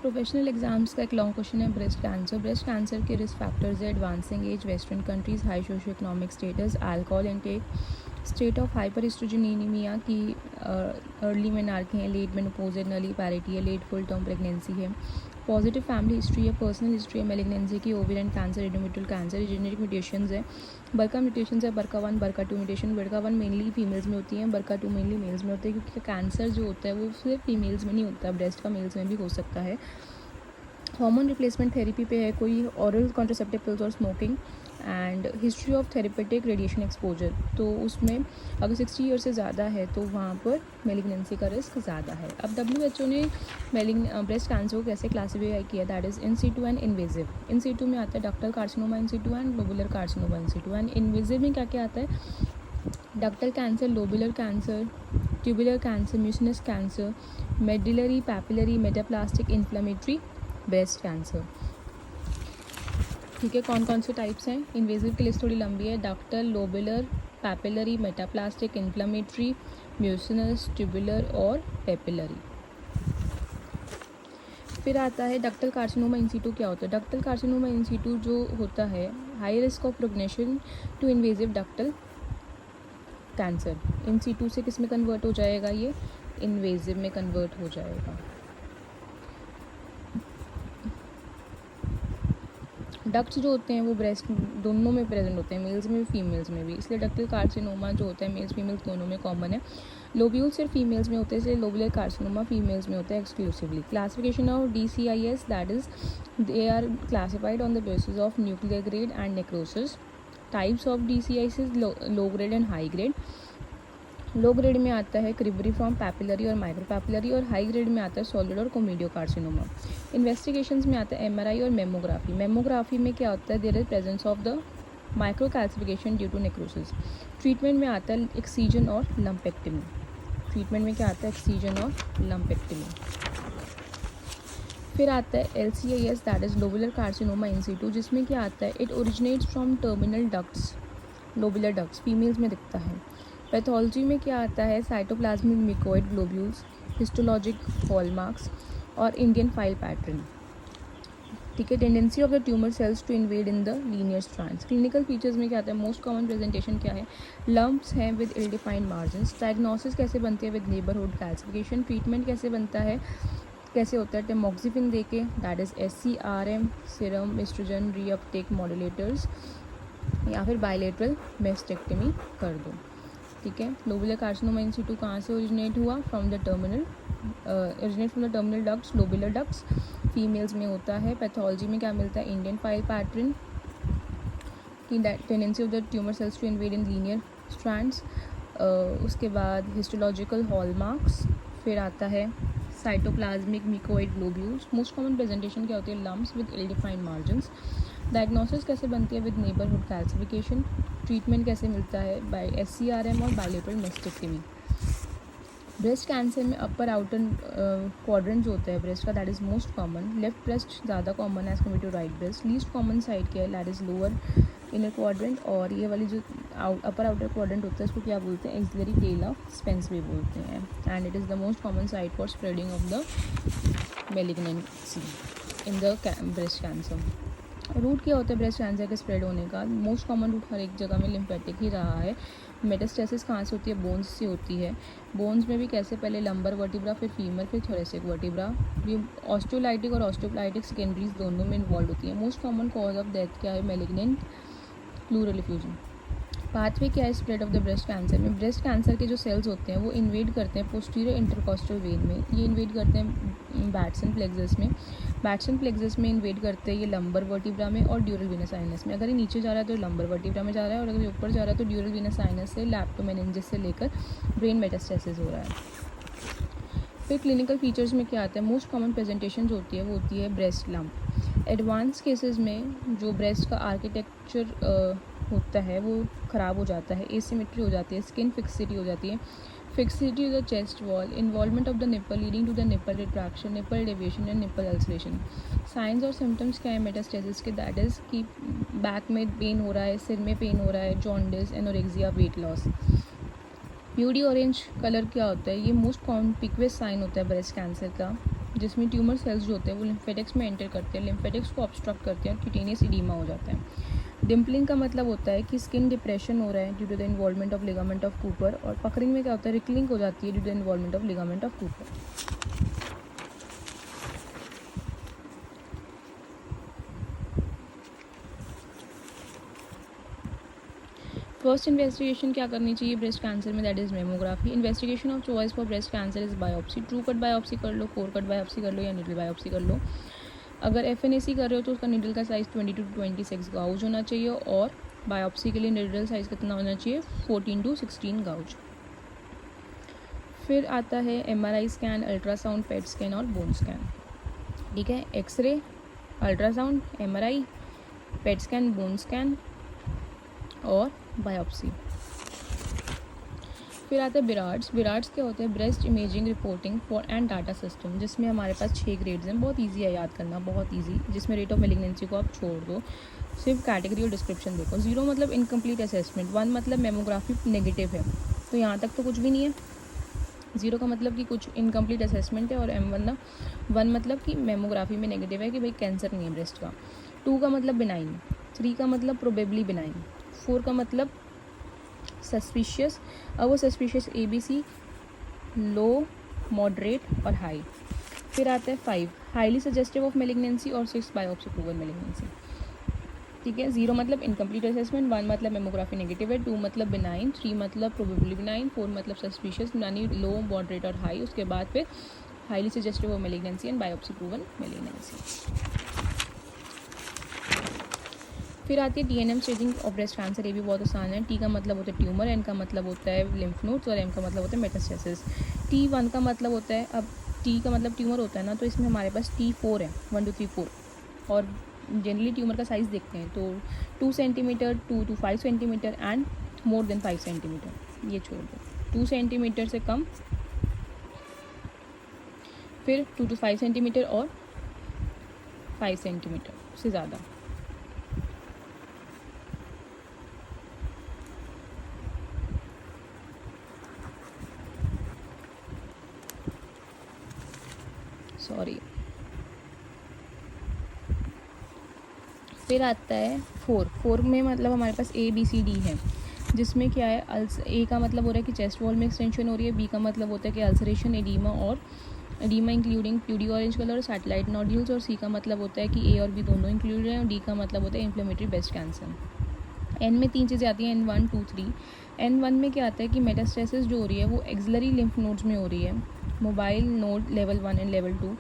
Professional exams का एक long question है ब्रेस्ट कैंसर। ब्रेस्ट कैंसर के रिस्क फैक्टर्स है advancing age, western countries, high socio economic status, alcohol intake, state of hyperestrogenemia की early menarche है, late menopause है, nulliparity है, late full term pregnancy है, positive family history है, personal history है, malignancy की, ovarian cancer, endometrial cancer, genetic mutations है, BRCA mutations है, बरका 1 बरका 2 म्यूटेशन। बरका 1 मेनली फीमेल्स में होती है, बरका 2 मेनली मेल्स में होते हैं, क्योंकि कैंसर जो होता है वो सिर्फ फीमेल्स में नहीं होता, ब्रेस्ट का मेल्स में भी हो सकता है। हार्मोन रिप्लेसमेंट थेरेपी पे है कोई, ऑरल कॉन्ट्रासेप्टिव पिल्स और smoking, and history of therapeutic radiation exposure. तो उसमें अगर 60 ईयर से ज़्यादा है तो वहाँ पर मेलिग्नेंसी का रिस्क ज़्यादा है। अब WHO ने ब्रेस्ट कैंसर को कैसे क्लासीफाई किया, that is in situ and invasive. In situ में आता है ductal carcinoma in situ and lobular carcinoma in situ, and invasive में क्या क्या आता है, ductal cancer, lobular cancer, tubular cancer, mucinous cancer, medullary, papillary, metaplastic, inflammatory breast cancer. ठीक है, कौन कौन से टाइप्स हैं? इन्वेजिव की लिस्ट थोड़ी लंबी है, ductal, lobular, papillary, metaplastic, inflammatory, mucinous, tubular और पेपिलरी। फिर आता है डक्टल कार्सिनोमा इन सीटू। क्या होता है डक्टल कार्सिनोमा इन सीटू? जो होता है high risk of progression to invasive ductal cancer. In situ से किस में कन्वर्ट हो जाएगा? ये इन्वेजिव में कन्वर्ट हो जाएगा। डक्ट्स जो होते हैं वो ब्रेस्ट दोनों में प्रेजेंट होते हैं, मेल्स में भी फीमेल्स में भी, इसलिए डक्टल कार्सिनोमा जो होता है मेल्स फीमेल्स दोनों में कॉमन है। लोब्यूल सिर्फ फीमेल्स में होते हैं, इसलिए लोबुलर कार्सिनोमा फीमेल्स में होता है exclusively. Classification of DCIS, that is they are classified on the basis of nuclear grade and necrosis. Types of DCIS, low grade and high grade. Low grade में आता है क्रिब्रिफॉर्म, पैपिलरी और माइक्रोपैपिलरी, और high grade में आता है solid और कोमीडियो carcinoma. Investigations में आता है MRI और मेमोग्राफी। मेमोग्राफी में क्या होता है, there is presence of the micro calcification due to necrosis. Treatment में आता है एक्सीजन और लंपेक्टमी। ट्रीटमेंट में क्या आता है, एक्सीजन और लंपेक्टमी। फिर आता है LCIS, that is lobular carcinoma in situ, जिसमें क्या आता है, it originates from terminal ducts, lobular ducts, females में दिखता है। पैथोलॉजी में क्या आता है, cytoplasmic mucoid globules, histologic hallmarks और इंडियन फाइल पैटर्न। ठीक है, tendency of the tumour cells to invade in the linear strands. Clinical features में क्या आता है, मोस्ट कॉमन प्रेजेंटेशन क्या है, लम्प्स हैं with ill defined margins. Diagnosis कैसे बनती है, विद नेबरहुड कैल्सिफिकेशन। ट्रीटमेंट कैसे बनता है, कैसे होता है, टेमोक्सिफिन दे के, that is SCRM, serum oestrogen reuptake modulators, या फिर बायलेटरल मेस्टेक्टमी कर दो। ठीक है, लोबुलर कार्सिनोमा इन सीटू कहाँ से ओरिजिनेट हुआ, from the terminal ducts, lobular ducts, females में होता है। पैथोलॉजी में क्या मिलता है, इंडियन फाइल पैटर्न की tendency of the tumour cells to invade in linear strands. उसके बाद हिस्टोलॉजिकल हॉलमार्क्स। फिर आता है cytoplasmic mucoid globules. Most common presentation क्या होती है, lumps with ill defined margins. Diagnosis कैसे बनती है, विद नेबरहुड कैल्सिफिकेशन। ट्रीटमेंट कैसे मिलता है, बाय SCRM और बायलेटरल मेस्टेक्टमी। ब्रेस्ट कैंसर में अपर आउटर क्वाड्रेंट जो होता है ब्रेस्ट का, that is most common. Left breast ज़्यादा कॉमन है as compare to right breast. Least common side क्या है, that is lower inner quadrant, और ये वाली जो अपर आउटर क्वाड्रेंट होता है इसको क्या बोलते हैं, एक्सिलरी टेल ऑफ स्पेंस भी बोलते हैं, and it is the most common site for spreading of the malignancy in the breast cancer. Route क्या होता है ब्रेस्ट कैंसर के स्प्रेड होने का, मोस्ट कॉमन रूट हर एक जगह में लिम्फेटिक ही रहा है। मेटास्टेसिस कहाँ से होती है, बोन्स से होती है। बोन्स में भी कैसे, पहले लंबर वर्टिब्रा, फिर फीमर, फिर थोरेसिक वर्टिब्रा। ये ऑस्टियोलाइटिक और ऑस्टियोलाइटिक सेकेंडरीज दोनों में इन्वॉल्व होती है। Most common cause of death क्या है, मेलिग्नेंट प्लूरल इफ्यूजन। पाथवे क्या है spread of the breast cancer में, ब्रेस्ट कैंसर के जो सेल्स होते हैं वो इन्वेड करते हैं पोस्टीरियर इंटरकॉस्टल वेन में, ये इन्वेड करते हैं बैट्सन प्लेक्सस में, बैट्सन प्लेक्सस में इन्वेड करते हैं ये लंबर वर्टिब्रा में और ड्यूरल वीनस साइनस में। अगर ये नीचे जा रहा है तो लंबर वर्टिब्रा में जा रहा है, और अगर ये ऊपर जा रहा है तो ड्यूरल वीनस साइनस से लैप्टोमेनिंजिस से लेकर ब्रेन मेटास्टेसिस हो रहा है। फिर क्लिनिकल फीचर्स में क्या आता है, मोस्ट कॉमन प्रेजेंटेशन जो होती है वो होती है ब्रेस्ट लंप। एडवांस केसेस में जो ब्रेस्ट का आर्किटेक्चर होता है वो ख़राब हो जाता है, एसिमेट्री हो जाती है, स्किन फिक्सिटी हो जाती है, fixity of the chest wall, involvement of the nipple leading to the nipple retraction, nipple deviation and nipple ulceration. Signs और सिम्टम्स क्या है मेटास्टेसिस के, दैट इज़ कि बैक में पेन हो रहा है, सिर में पेन हो रहा है, जॉन्डिस, एनोरेक्सिया, वेट लॉस। ब्यूटी ऑरेंज कलर क्या होता है, ये मोस्ट कॉन्पिक्वस साइन होता है ब्रेस्ट कैंसर का। जिसमें ट्यूमर सेल्स जो होते हैं वो लिम्फेटिक्स में एंटर करते हैं, लिम्फेटिक्स को ऑब्स्ट्रक्ट करते हैं और क्यूटेनियस इडीमा हो जाता है। डिम्पलिंग का मतलब होता है कि स्किन डिप्रेशन हो रहा है due to the involvement of ligament of Cooper, और पकड़िंग में क्या होता है, रिकलिंग हो जाती है due to the involvement of ligament of Cooper. First investigation क्या करनी चाहिए ब्रेस्ट कैंसर में, that is mammography. Investigation of choice for breast cancer is biopsy. True cut biopsy कर लो, कोर कट बायोप्सी कर लो या नीडल बायोप्सी कर लो। अगर FNAC कर रहे हो तो उसका नीडल का साइज़ 22 to 26 गाउज होना चाहिए, और बायोप्सी के लिए नीडल साइज़ कितना होना चाहिए, 14 to 16 गाउज। फिर आता है MRI scan, ultrasound, PET scan और बोन स्कैन। ठीक है, x-ray, ultrasound, MRI, PET scan, bone scan और बायोप्सी। फिर आता है बिराड्स। बिराड्स क्या होते हैं, breast imaging reporting for and data system, जिसमें हमारे पास 6 ग्रेड्स हैं। बहुत इजी है याद करना, बहुत इजी, जिसमें रेट ऑफ मेलिग्नेंसी को आप छोड़ दो, सिर्फ कैटेगरी और डिस्क्रिप्शन देखो। 0 मतलब इनकम्प्लीट असेसमेंट, 1 मतलब मेमोग्राफी नेगेटिव है, तो यहाँ तक तो कुछ भी नहीं है। 0 का मतलब कि कुछ इनकम्प्लीट असेसमेंट है, और M1 मतलब कि मेमोग्राफी में नेगेटिव है कि भाई कैंसर नहीं है ब्रेस्ट का। 2 का मतलब बिनाइन, 3 का मतलब प्रोबेबली बिनाइन, 4 का मतलब सस्पिशियस। अब वो सस्पिशियस ABC, लो, मॉडरेट और हाई। फिर आता है 5 हाईली सजेस्टिव ऑफ मेलिग्नेंसी, और 6 बायोप्सी प्रूवन मेलिग्नेंसी। ठीक है, 0 मतलब इनकम्प्लीट असेसमेंट, 1 मतलब मेमोग्राफी नेगेटिव है, 2 मतलब बिनाइन, 3 मतलब प्रोबेबली बिनाइन, 4 मतलब सस्पिशियस यानी लो, मॉडरेट और हाई। उसके बाद फिर highly suggestive of malignancy and biopsy proven malignancy. फिर आती है TNM staging of breast cancer. ये भी बहुत आसान है। T का मतलब होता है ट्यूमर, N का मतलब होता है लिम्फ नोड्स और M का मतलब होता है मेटास्टेसिस। T1 का मतलब होता है, अब T का मतलब ट्यूमर होता है ना, तो इसमें हमारे पास T4 है, 1 2 3 4, और जनरली ट्यूमर का साइज़ देखते हैं तो 2 centimetre, 2 to 5 centimetre and more than 5 centimetre, ये छोड़ दो। 2 सेंटीमीटर से कम, फिर 2 to 5 सेंटीमीटर और 5 सेंटीमीटर से ज़्यादा। सॉरी। फिर आता है 4 में मतलब हमारे पास ABCD है, जिसमें क्या है, A का मतलब हो रहा है कि चेस्ट वॉल में एक्सटेंशन हो रही है, B का मतलब होता है कि अल्सरेशन, एडीमा और एडीमा इंक्लूडिंग प्यूडी ऑरेंज कलर और सैटेलाइट नोड्यूल्स, और C का मतलब होता है कि A और B दोनों इंक्लूडेड हैं, और D का मतलब होता है इन्फ्लेमेटरी ब्रेस्ट कैंसर। N में 3 चीज़ें आती हैं, N1 2 3। N1 में क्या आता है कि मेटास्टेसिस जो हो रही है वो एक्सिलरी लिम्फ नोड्स में हो रही है, mobile node level 1 and level 2।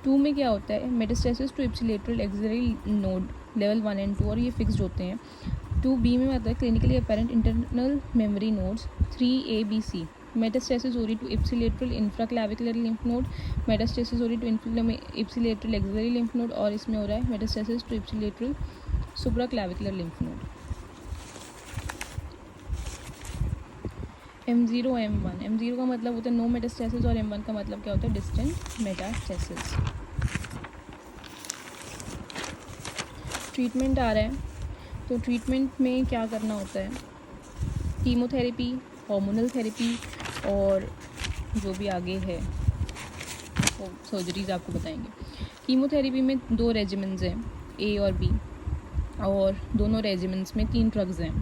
2 में क्या होता है, metastasis to ipsilateral axillary node level 1 and 2, और ये फिक्स्ड होते हैं। 2B में आता है clinically apparent internal mammary nodes. 3ABC metastasis हो रही to ipsilateral infraclavicular lymph node, metastasis हो रही to ipsilateral axillary lymph node, और इसमें हो रहा है metastasis to ipsilateral supraclavicular lymph node. M0 M1 का मतलब होता है नो मेटास्टेसिस, और M1 का मतलब क्या होता है, डिस्टेंट मेटास्टेसिस। ट्रीटमेंट आ रहा है, तो ट्रीटमेंट में क्या करना होता है, कीमोथेरेपी, हार्मोनल थेरेपी, और जो भी आगे है वो सर्जरीज आपको बताएंगे। कीमोथेरेपी में 2 रेजिमेंट्स हैं, A और B, और दोनों रेजिमेंट्स में 3 ड्रग्स हैं,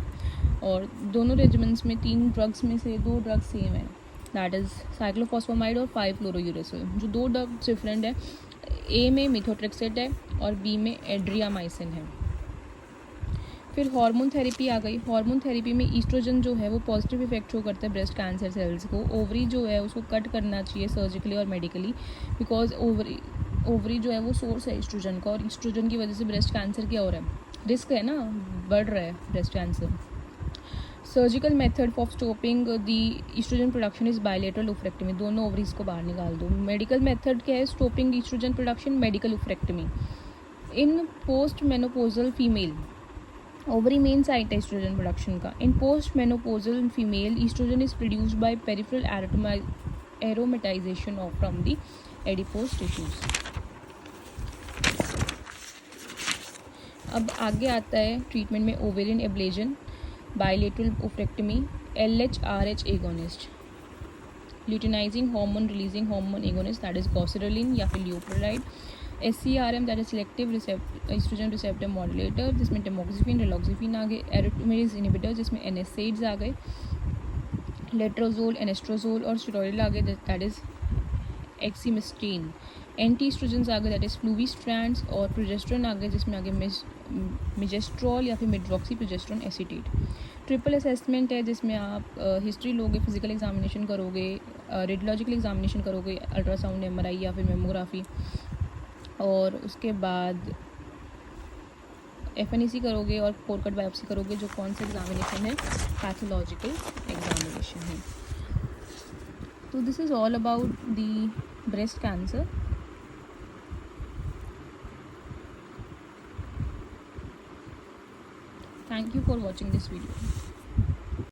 और दोनों रेजिमेंट्स में 3 ड्रग्स में से 2 ड्रग्स सेम है, दैट इज़ साइक्लोफॉस्फामाइड और 5-फ्लोरोयूरेसिल। जो 2 ड्रग्स डिफरेंट है, A में मिथोट्रेक्सेट है और B में एड्रियामाइसिन है। फिर हार्मोन थेरेपी आ गई। हार्मोन थेरेपी में ईस्ट्रोजन जो है वो पॉजिटिव इफेक्ट शो करता है ब्रेस्ट कैंसर सेल्स को। ओवरी जो है उसको कट करना चाहिए सर्जिकली और मेडिकली, बिकॉज ओवरी जो है वो सोर्स है ईस्ट्रोजन का, और ईस्ट्रोजन की वजह से ब्रेस्ट कैंसर क्या हो रहा है, रिस्क है ना, बढ़ रहा है breast cancer. Surgical method for stopping the estrogen production is bilateral oophorectomy, दोनों ओवरीज को बाहर निकाल दो। मेडिकल मेथड क्या है, stopping estrogen production, medical oophorectomy. In post menopausal female, ovary main site है ईस्ट्रोजन प्रोडक्शन का। In post menopausal female estrogen is produced by peripheral aromatization of from the adipose tissues. अब आगे आता है treatment में ovarian ablation, bilateral oophorectomy, LH-RH agonist. luteinizing hormone releasing hormone agonist, that is goserelin या फिर leuprolide. SCRM, that is selective estrogen receptor modulator, जिसमें tamoxifen, raloxifene आ गए. aromatase inhibitor, जिसमें NSAIDs आ गए. लेट्रोजोल, एनेस्ट्रोजोल और स्टेरॉइड आ गए, दैट इज़ एक्सीमिस्टीन. एंटी एस्ट्रोजेंस आ गए, that is फ्लूविस्ट्रैंड्स. और प्रोजेस्टेरोन आ गए, जिसमें आगे मिजेस्ट्रॉल या फिर मिड्रॉक्सी प्रोजेस्टेरोन एसीटेट. ट्रिपल असेसमेंट है, जिसमें आप हिस्ट्री लोगे, फिजिकल एग्जामिनेशन करोगे, रेडियोलॉजिकल एग्जामिनेशन करोगे, अल्ट्रासाउंड, MRI या फिर मेमोग्राफी, और उसके बाद FNEC करोगे और कोर कट बायोप्सी करोगे, जो कौन सा एग्जामिनेशन है, पैथोलॉजिकल एग्जामिनेशन है. तो this is all about the breast cancer. Thank you for watching this video.